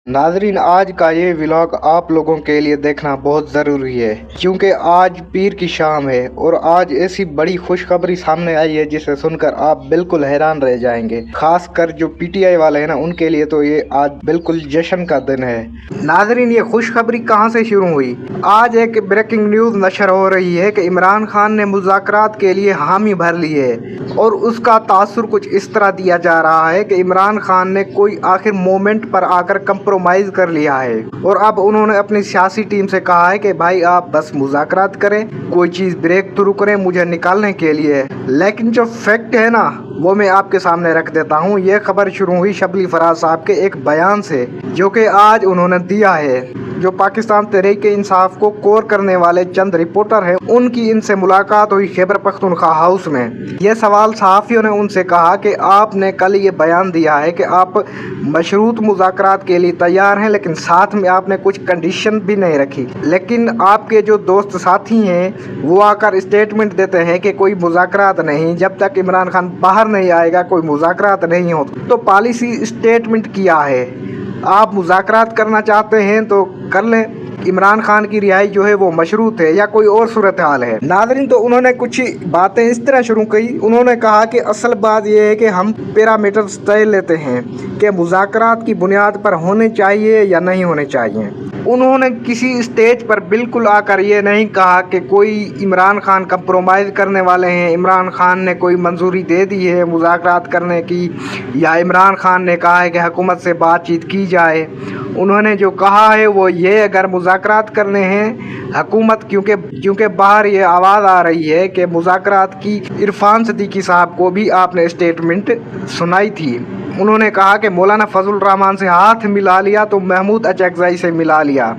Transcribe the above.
नाज़रीन, आज का ये व्लॉग आप लोगों के लिए देखना बहुत ज़रूरी है क्योंकि आज पीर की शाम है और आज ऐसी बड़ी खुशखबरी सामने आई है जिसे सुनकर आप बिल्कुल हैरान रह जाएंगे। खासकर जो पीटीआई वाले हैं ना, उनके लिए तो ये आज बिल्कुल जश्न का दिन है। नाज़रीन, ये खुशखबरी कहाँ से शुरू हुई? आज एक ब्रेकिंग न्यूज़ नशर हो रही है कि इमरान खान ने मुज़ाकरात के लिए हामी भर ली है और उसका तासुर कुछ इस तरह दिया जा रहा है कि इमरान खान ने कोई आखिर मोमेंट पर आकर कंप्रोमाइज़ कर लिया है और अब उन्होंने अपनी सियासी टीम से कहा है कि भाई आप बस मुज़ाकरात करें, कोई चीज़ ब्रेक थ्रू करें मुझे निकालने के लिए। लेकिन जो फैक्ट है ना, वो मैं आपके सामने रख देता हूँ। ये खबर शुरू हुई शबली फराज साहब के एक बयान से जो कि आज उन्होंने दिया है। जो पाकिस्तान तहरीक-ए-इंसाफ को कोर करने वाले चंद रिपोर्टर हैं, उनकी इनसे मुलाकात हुई खैबर पख्तूनख्वा हाउस में। ये सवाल सहाफ़ियों ने उनसे कहा कि आपने कल ये बयान दिया है कि आप मशरूत मुज़ाकरात के लिए तैयार हैं, लेकिन साथ में आपने कुछ कंडीशन भी नहीं रखी। लेकिन आपके जो दोस्त साथी हैं वो आकर स्टेटमेंट देते हैं कि कोई मुज़ाकरात नहीं, जब तक इमरान खान बाहर नहीं आएगा कोई मुज़ाकरात नहीं हो। तो पॉलिसी स्टेटमेंट किया है, आप मुज़ाकरात करना चाहते हैं तो कर लें, इमरान खान की रिहाई जो है वो मशरूत है या कोई और सूरत हाल है। नाज़रीन, तो उन्होंने कुछ बातें इस तरह शुरू की। उन्होंने कहा कि असल बात यह है कि हम पैरामीटर्स तय लेते हैं कि मुज़ाकरात की बुनियाद पर होने चाहिए या नहीं होने चाहिए। उन्होंने किसी स्टेज पर बिल्कुल आकर ये नहीं कहा कि कोई इमरान खान कंप्रोमाइज़ करने वाले हैं, इमरान खान ने कोई मंजूरी दे दी है मुज़ाकरात करने की, या इमरान खान ने कहा है कि हुकूमत से बातचीत की जाए। उन्होंने जो कहा है वो ये, अगर मुज़ाकरात करने हैं हुकूमत, क्योंकि बाहर ये आवाज़ आ रही है कि मुज़ाकरात की इरफान सिद्दीकी साहब को भी आपने स्टेटमेंट सुनाई थी। उन्होंने कहा कि मौलाना फजल रहमान से हाथ मिला लिया तो महमूद अचकज़ई से मिला लिया।